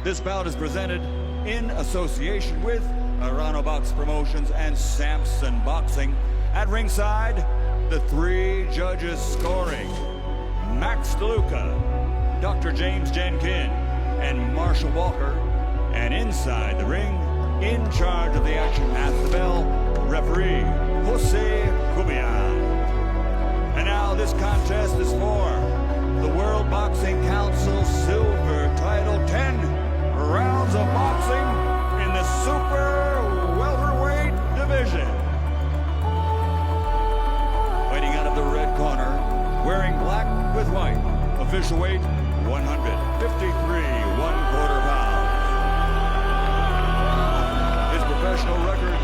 This bout is presented in association with Arano Box Promotions and Samson Boxing. At ringside, the three judges scoring: Max DeLuca, Dr. James Jenkin, and Marshall Walker. And inside the ring, in charge of the action at the bell, referee Jose Cubian. And now this contest is for the World Boxing Council Silver Title. 10 rounds of boxing in the super welterweight division. Fighting out of the red corner, wearing black with white, official weight 153 1/4 pounds. His professional record,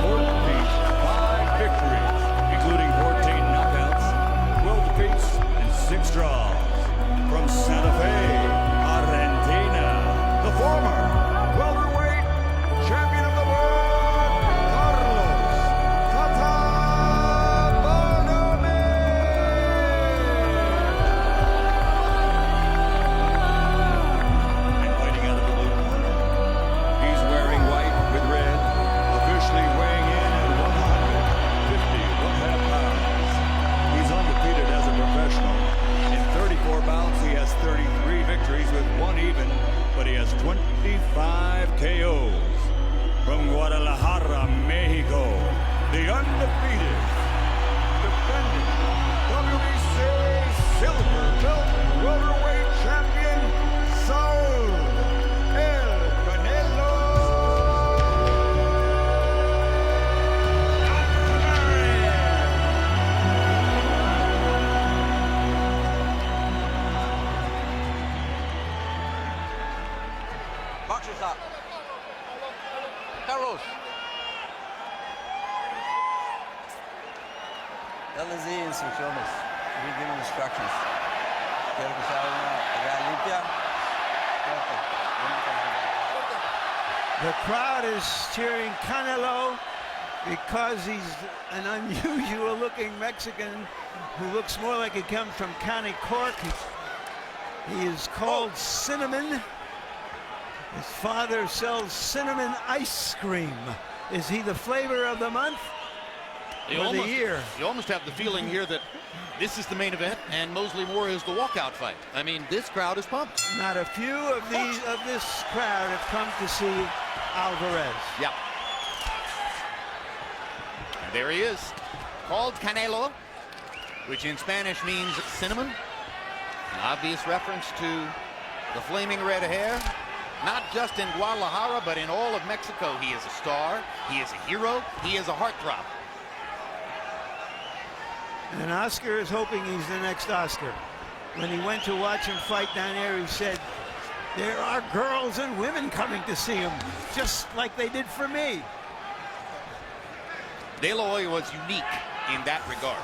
45 victories, including 14 knockouts, 12 defeats, and 6 draws. From Santa Fe, Argentina, the former welterweight champion of the world, Tata Baldomir. And fighting out of the blue corner, he's wearing white with red, officially weighing in at 150 1/2 pounds. He's undefeated as a professional. In 34 bouts, he has 33 victories with 1 even, but he has 25 KOs. From Guadalajara, Mexico, the undefeated, defending WBC silver belt welterweight champion, Saúl El Canelo Álvarez. Boxers up. Carlos. Elas e instrucciones. We give them instructions. Quiero que se haga limpia. The crowd is cheering Canelo because he's an unusual looking Mexican who looks more like he comes from County Cork. He is called Cinnamon. His father sells cinnamon ice cream. Is he the flavor of the month or the year? You almost have the feeling here that this is the main event and Mosley Moore is the walkout fight. I mean, this crowd is pumped. Not a few of this crowd have come to see Álvarez. Yeah. And there he is, called Canelo, which in Spanish means cinnamon. An obvious reference to the flaming red hair. Not just in Guadalajara, but in all of Mexico. He is a star, he is a hero, he is a heartthrob. And Oscar is hoping he's the next Oscar. When he went to watch him fight down there, he said, there are girls and women coming to see him, just like they did for me. De La Hoya was unique in that regard.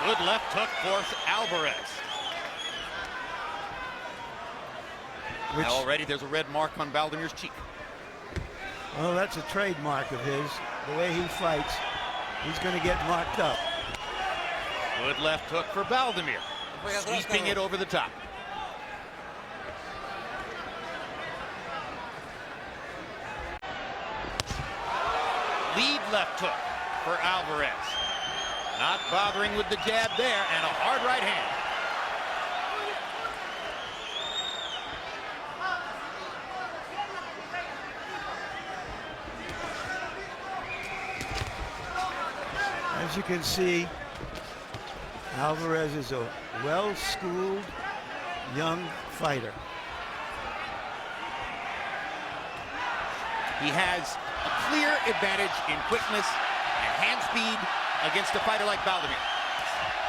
Good left hook for Álvarez. Now already there's a red mark on Baldomir's cheek. Well, that's a trademark of his. The way he fights, he's going to get marked up. Good left hook for Baldomir. Sweeping it over the top. Lead left hook for Álvarez. Not bothering with the jab there, and a hard right hand. As you can see, Álvarez is a well-schooled young fighter. He has a clear advantage in quickness and hand speed against a fighter like Baldomir.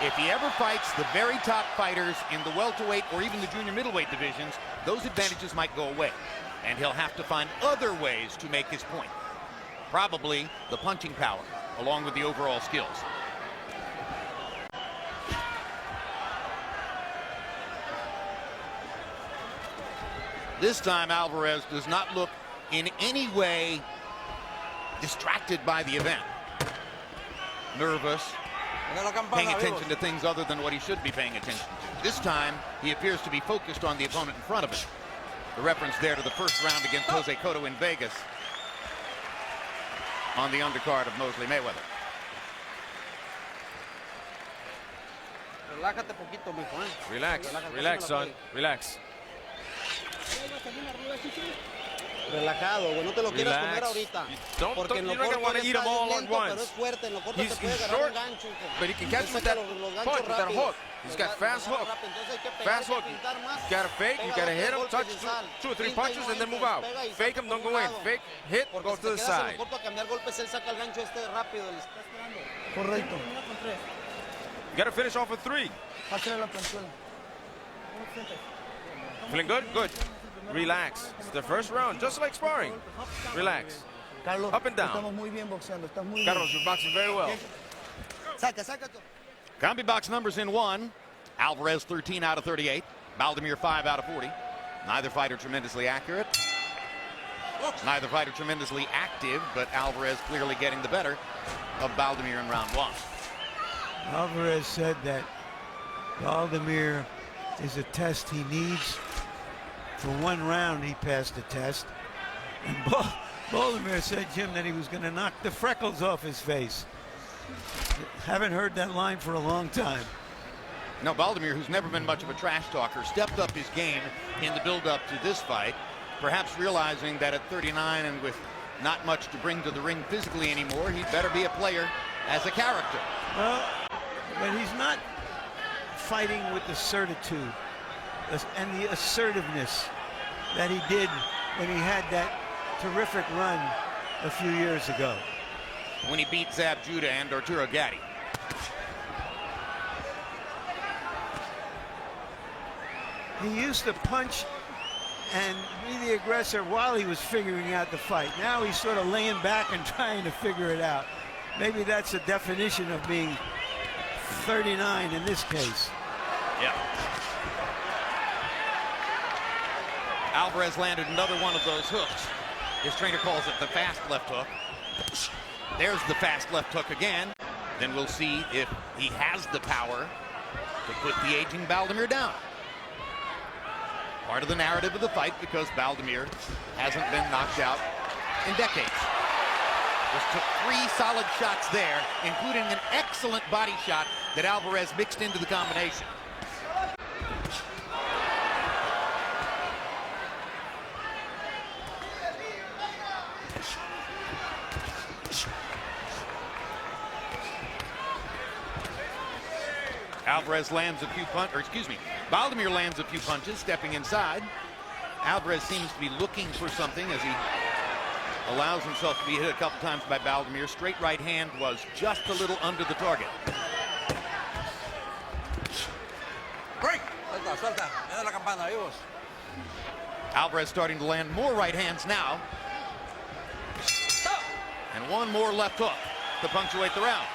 If he ever fights the very top fighters in the welterweight or even the junior middleweight divisions, those advantages might go away, and he'll have to find other ways to make his point. Probably the punching power, along with the overall skills. This time Álvarez does not look in any way distracted by the event. Nervous, paying attention to things other than what he should be paying attention to. This time, he appears to be focused on the opponent in front of him. The reference there to the first round against Jose Cotto in Vegas on the undercard of Mosley Mayweather. Relax, relax, son, relax. Relajado, güey, no te lo quieras comer ahorita. Porque en lo corto él está lento, pero es fuerte. En lo corto te puede agarrar un gancho. But he can catch with that punch, with that hook. He's got fast hook. Fast hook. You gotta fake, you gotta hit him, touch two or three punches, and then move out. Fake him, don't go in. Fake, hit, go to the side. Correcto. You gotta finish off with 3. Feeling good? Good. Relax. It's the first round, just like sparring. Relax. Carlos, up and down. Estamos muy bien boxeando. Estás muy bien. Carlos, you're boxing very well. Saca, saca. Combi box numbers in 1. Alvarez 13 out of 38. Baldomir 5 out of 40. Neither fighter tremendously accurate. Neither fighter tremendously active, but Alvarez clearly getting the better of Baldomir in round 1. Álvarez said that Baldomir is a test he needs. For 1 round, he passed the test. And Baldomir said, Jim, that he was going to knock the freckles off his face. Haven't heard that line for a long time. No, Baldomir, who's never been much of a trash talker, stepped up his game in the build-up to this fight, perhaps realizing that at 39 and with not much to bring to the ring physically anymore, he'd better be a player as a character. Well, but he's not fighting with the certitude and the assertiveness that he did when he had that terrific run a few years ago. When he beat Zab Judah and Arturo Gatti. He used to punch and be the aggressor while he was figuring out the fight. Now he's sort of laying back and trying to figure it out. Maybe that's the definition of being 39 in this case. Yeah. Alvarez landed another one of those hooks. His trainer calls it the fast left hook. There's the fast left hook again. Then we'll see if he has the power to put the aging Baldomir down. Part of the narrative of the fight because Baldomir hasn't been knocked out in decades. Just took 3 solid shots there, including an excellent body shot that Alvarez mixed into the combination. Alvarez lands a few Baldomir lands a few punches, stepping inside. Alvarez seems to be looking for something as he allows himself to be hit a couple times by Baldomir. Straight right hand was just a little under the target. Break! Suelta, suelta. La campana, vivos. Alvarez starting to land more right hands now. And one more left hook to punctuate the round.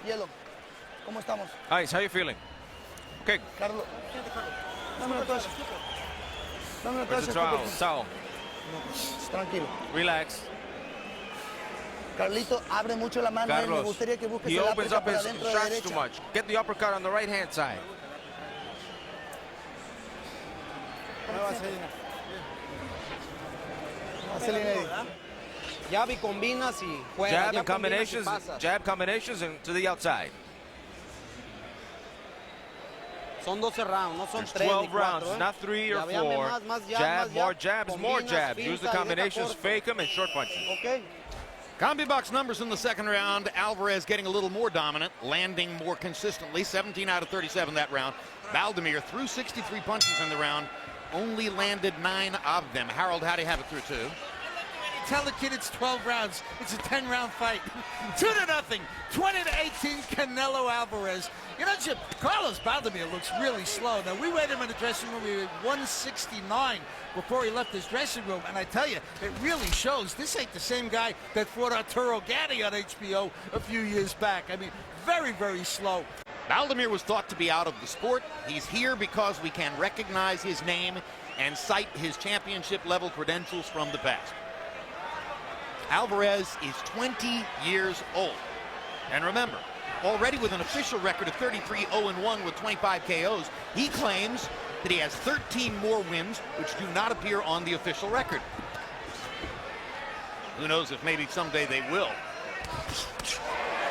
Hielo, ¿cómo estamos? Ice, how you feeling? Okay. Carlos, dame una toalla. Dame una Where's the toalla. towel? Tranquilo. Relax. Carlito abre mucho la mano. Me Carlos, gustaría que busques he el opens uppercut up para his dentro de la shots too derecha. much. Get the uppercut on the right-hand side. Jab y combinas y juega. Jab and combinations and to the outside. Son 12 rounds, no son There's 3 12 ni 4. rounds, not 3 or 4. Jab, more jabs, more jabs. Use the combinations, fake them, and short punches. Okay. Combi box numbers in the second round. Alvarez getting a little more dominant, landing more consistently. 17 out of 37 that round. Baldomir threw 63 punches in the round, only landed 9 of them. Harold, how do you have it through 2? Tell the kid it's 12 rounds. It's a 10-round fight. 2-0. 20-18, Canelo Alvarez. You know, Jim, Carlos Baldomir looks really slow. Now, we weighed him in the dressing room. We were 169 before he left his dressing room. And I tell you, it really shows. This ain't the same guy that fought Arturo Gatti on HBO a few years back. I mean, very, very slow. Baldomir was thought to be out of the sport. He's here because we can recognize his name and cite his championship-level credentials from the past. Alvarez is 20 years old. And remember, already with an official record of 33-0-1 with 25 KOs, he claims that he has 13 more wins, which do not appear on the official record. Who knows if maybe someday they will.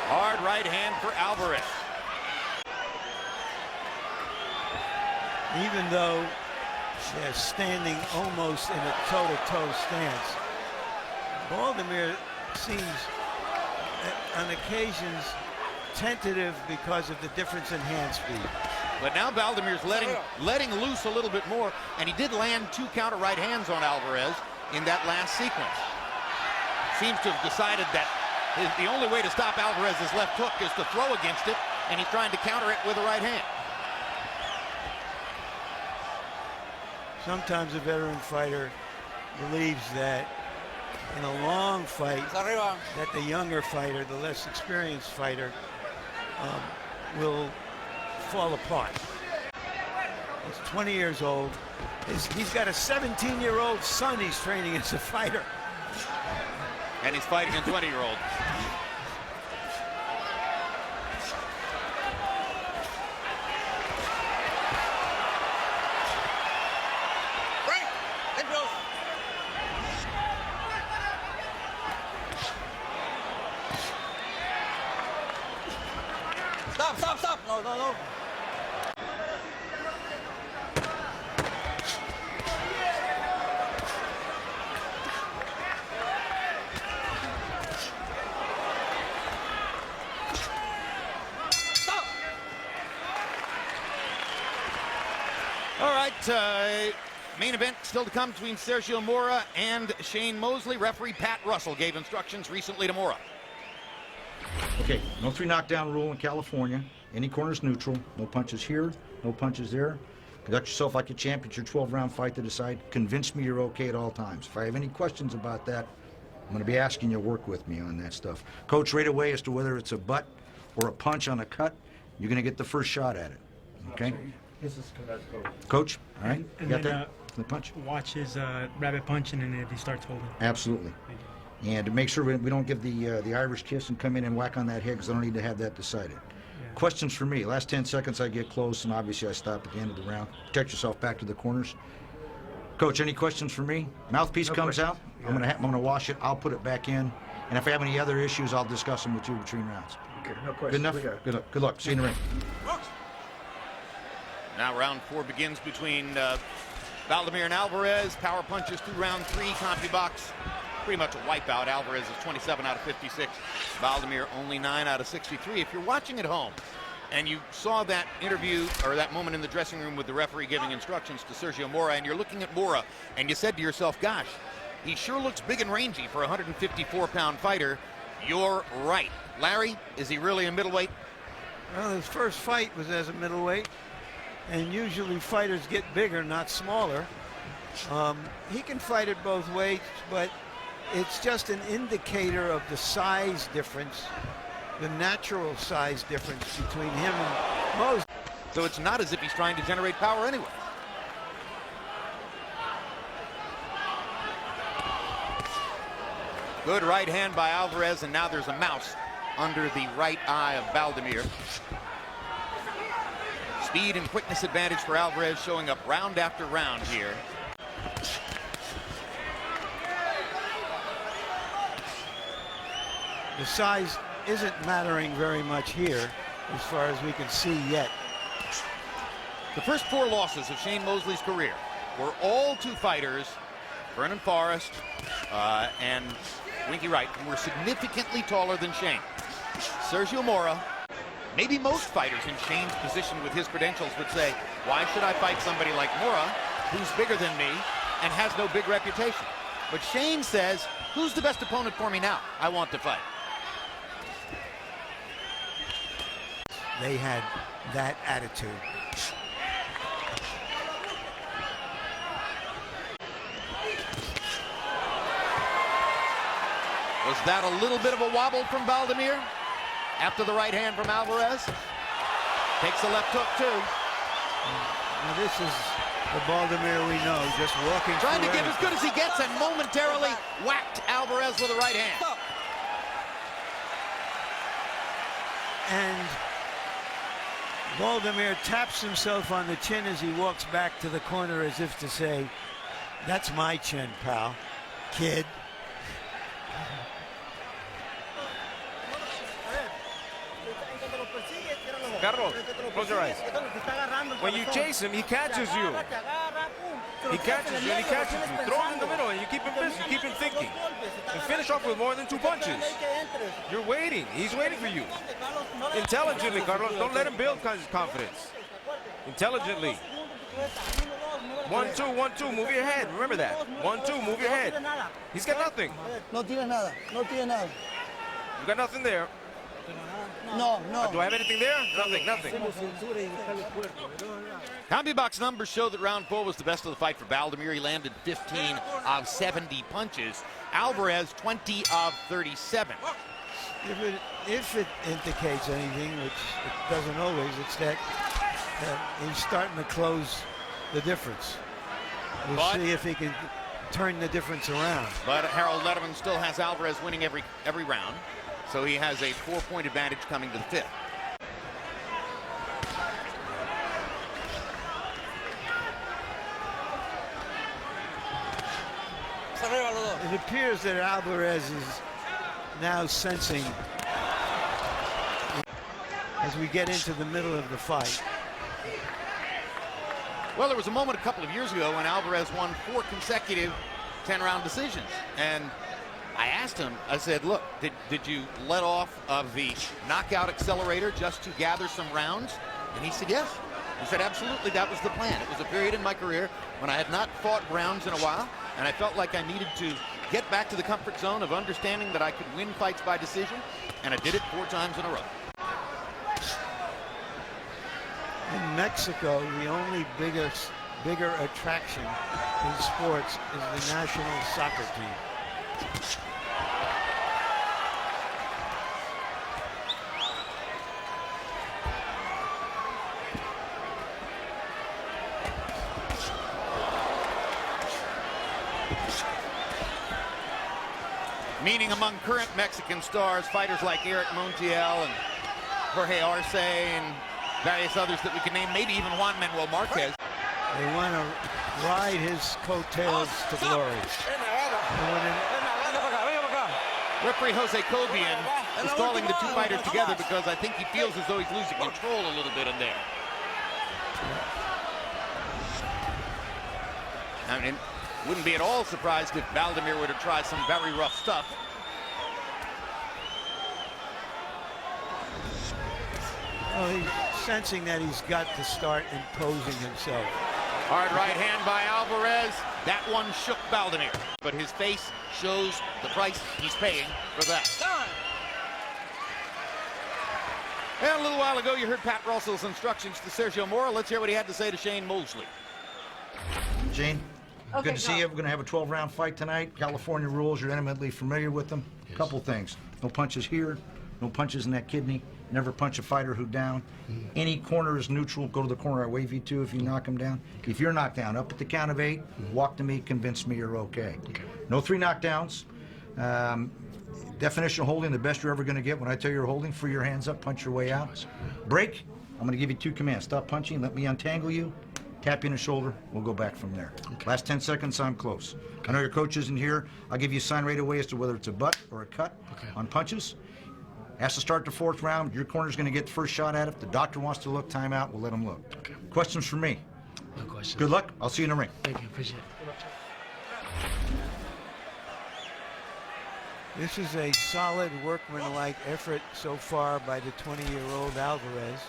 Hard right hand for Álvarez. Even though they're standing almost in a toe-to-toe stance, Baldomir seems on occasions tentative because of the difference in hand speed. But now Baldomir's letting loose a little bit more, and he did land 2 counter right hands on Álvarez in that last sequence. Seems to have decided that the only way to stop Álvarez's left hook is to throw against it, and he's trying to counter it with a right hand. Sometimes a veteran fighter believes that in a long fight, that the younger fighter, the less experienced fighter, will fall apart. He's 20 years old. He's got a 17-year-old son he's training as a fighter. And he's fighting a 20-year-old. Stop. No. All right, main event still to come between Sergio Mora and Shane Mosley. Referee Pat Russell gave instructions recently to Mora. Okay, no 3 knockdown rule in California. Any corner's neutral. No punches here, no punches there. Conduct yourself like a champion. It's your 12-round fight to decide. Convince me you're okay at all times. If I have any questions about that, I'm going to be asking you to work with me on that stuff. Coach, right away as to whether it's a butt or a punch on a cut, you're going to get the first shot at it. Okay? This is Coach, all right? And You got then, that? The punch? Watch his rabbit punch, and then if he starts holding. Absolutely. And to make sure we don't give the Irish kiss and come in and whack on that head, because I don't need to have that decided. Yeah. Questions for me. Last 10 seconds I get close, and obviously I stop at the end of the round. Protect yourself back to the corners. Coach, any questions for me? Mouthpiece comes out. Yeah. I'm gonna wash it. I'll put it back in. And if I have any other issues, I'll discuss them with you between rounds. Okay, no questions. Good enough? Good luck. See you in the ring. Now round 4 begins between Baldomir and Álvarez. Power punches through round 3. CompuBox, pretty much a wipeout. Álvarez is 27 out of 56. Baldomir only 9 out of 63. If you're watching at home and you saw that interview or that moment in the dressing room with the referee giving instructions to Sergio Mora, and you're looking at Mora and you said to yourself, gosh, he sure looks big and rangy for a 154-pound fighter, you're right. Larry, is he really a middleweight? Well, his first fight was as a middleweight, and usually fighters get bigger, not smaller. He can fight at both weights, but it's just an indicator of the size difference, the natural size difference between him and most. So it's not as if he's trying to generate power anyway. Good right hand by Álvarez, and now there's a mouse under the right eye of Baldomir. Speed and quickness advantage for Álvarez, showing up round after round here. The size isn't mattering very much here, as far as we can see yet. The first 4 losses of Shane Mosley's career were all to fighters, Vernon Forrest and Winky Wright, who were significantly taller than Shane. Sergio Mora, maybe most fighters in Shane's position with his credentials would say, why should I fight somebody like Mora, who's bigger than me and has no big reputation? But Shane says, who's the best opponent for me now? I want to fight. They had that attitude. Was that a little bit of a wobble from Baldomir after the right hand from Álvarez? Takes a left hook, too. Now this is the Baldomir we know, just walking Trying to through give as good as he gets and momentarily whacked Alvarez with a right hand. And Baldomir taps himself on the chin as he walks back to the corner as if to say, that's my chin, pal, kid. Carlos, close your eyes. When you chase him, he catches you. He catches you and he catches you. Throw him in the middle and you keep him busy, you keep him thinking. And finish off with more than 2 punches. You're waiting. He's waiting for you. Intelligently, Carlos. Don't let him build confidence. Intelligently. 1-2, 1-2. Move your head. Remember that. 1-2. Move your head. He's got nothing. No tiene nada. No tiene nada. You got nothing there. No, no. Do I have anything there? Nothing, nothing. CompuBox numbers show that round 4 was the best of the fight for Baldomir. He landed 15 of 70 punches. Alvarez, 20 of 37. If it indicates anything, which it doesn't always, it's that he's starting to close the difference. We'll see if he can turn the difference around. But Harold Letterman still has Alvarez winning every round. So he has a 4-point advantage coming to the 5th. It appears that Alvarez is now sensing as we get into the middle of the fight. Well, there was a moment a couple of years ago when Alvarez won 4 consecutive 10-round decisions. And I asked him, I said, look, did you let off of the knockout accelerator just to gather some rounds? And he said, yes. He said, absolutely, that was the plan. It was a period in my career when I had not fought rounds in a while, and I felt like I needed to get back to the comfort zone of understanding that I could win fights by decision, and I did it 4 times in a row. In Mexico, the only bigger attraction in sports is the national soccer team. Meaning among current Mexican stars, fighters like Eric Montiel and Jorge Arce and various others that we can name, maybe even Juan Manuel Marquez. They want to ride his coattails to glory. Referee Jose Cobian is calling the 2 fighters together because I think he feels as though he's losing control a little bit in there. I mean, wouldn't be at all surprised if Baldomir were to try some very rough stuff. Well, he's sensing that he's got to start imposing himself. Hard right hand by Alvarez. That one shook Baldomir, but his face shows the price he's paying for that. And a little while ago, you heard Pat Russell's instructions to Sergio Mora. Let's hear what he had to say to Shane Mosley. Shane, good to see you. We're going to have a 12-round fight tonight. California rules, you're intimately familiar with them. Yes. Couple things. No punches here, no punches in that kidney. Never punch a fighter who down. Any corner is neutral. Go to the corner. I wave you to if you knock him down. If you're knocked down, up at the count of 8, walk to me, convince me you're okay. No 3 knockdowns. Definition of holding, the best you're ever going to get. When I tell you you're holding, free your hands up, punch your way out. Break. I'm going to give you 2 commands. Stop punching, let me untangle you. Tap you in the shoulder, we'll go back from there. Last 10 seconds, I'm close. I know your coach isn't here. I'll give you a sign right away as to whether it's a butt or a cut on punches. Has to start the 4th round. Your corner's going to get the first shot at it. If the doctor wants to look, timeout, we'll let him look. Questions for me? No questions. Good luck. I'll see you in the ring. Thank you. Appreciate it. This is a solid workmanlike effort so far by the 20-year-old Alvarez.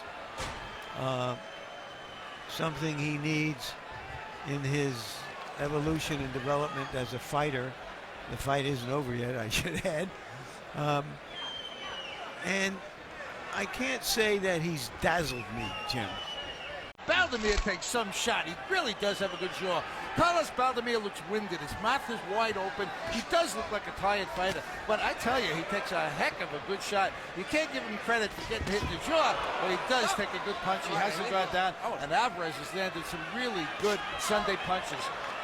Something he needs in his evolution and development as a fighter. The fight isn't over yet, I should add. And I can't say that he's dazzled me, Jim. Baldomir Baldomir takes some shot. He really does have a good jaw. Carlos Baldomir looks winded. His mouth is wide open. He does look like a tired fighter. But I tell you, he takes a heck of a good shot. You can't give him credit for getting hit in the jaw, but he does take a good punch. He hasn't gone down. And Alvarez has landed some really good Sunday punches.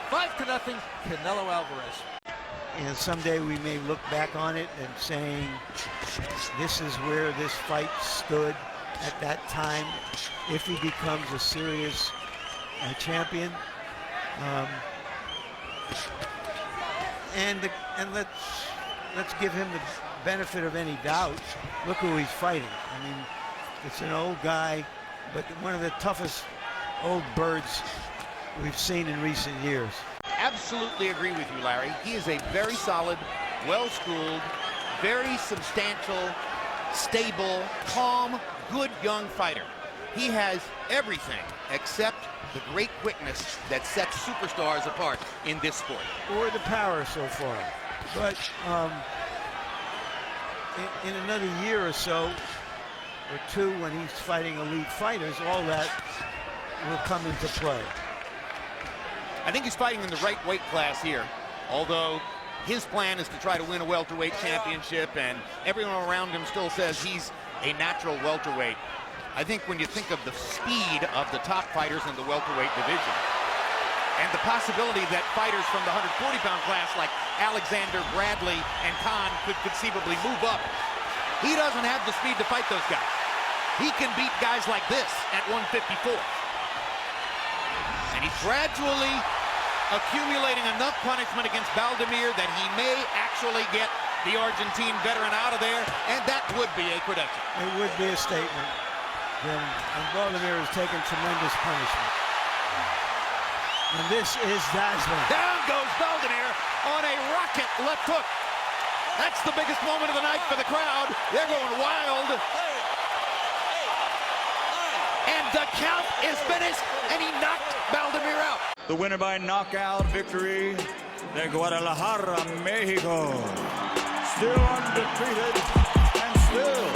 5-0, Canelo Alvarez. And someday we may look back on it and saying, this is where this fight stood at that time, if he becomes a serious champion. And let's give him the benefit of any doubt. Look who he's fighting. I mean, it's an old guy, but one of the toughest old birds we've seen in recent years. Absolutely agree with you, Larry. He is a very solid, well-schooled, very substantial, stable, calm, good young fighter. He has everything except the great quickness that sets superstars apart in this sport. Or the power so far. But in another year or so, or two, when he's fighting elite fighters, all that will come into play. I think he's fighting in the right weight class here, although his plan is to try to win a welterweight championship, and everyone around him still says he's a natural welterweight. I think when you think of the speed of the top fighters in the welterweight division, and the possibility that fighters from the 140-pound class like Alexander, Bradley, and Khan could conceivably move up, he doesn't have the speed to fight those guys. He can beat guys like this at 154. And he's gradually accumulating enough punishment against Baldomir that he may actually get the Argentine veteran out of there, and that would be a credential. It would be a statement. And Baldomir has taken tremendous punishment. And this is dazzling. Down goes Baldomir on a rocket left hook. That's the biggest moment of the night for the crowd. They're going wild. And the count is finished, and he knocked Baldomir out. The winner by knockout victory, de Guadalajara, Mexico. Still undefeated and still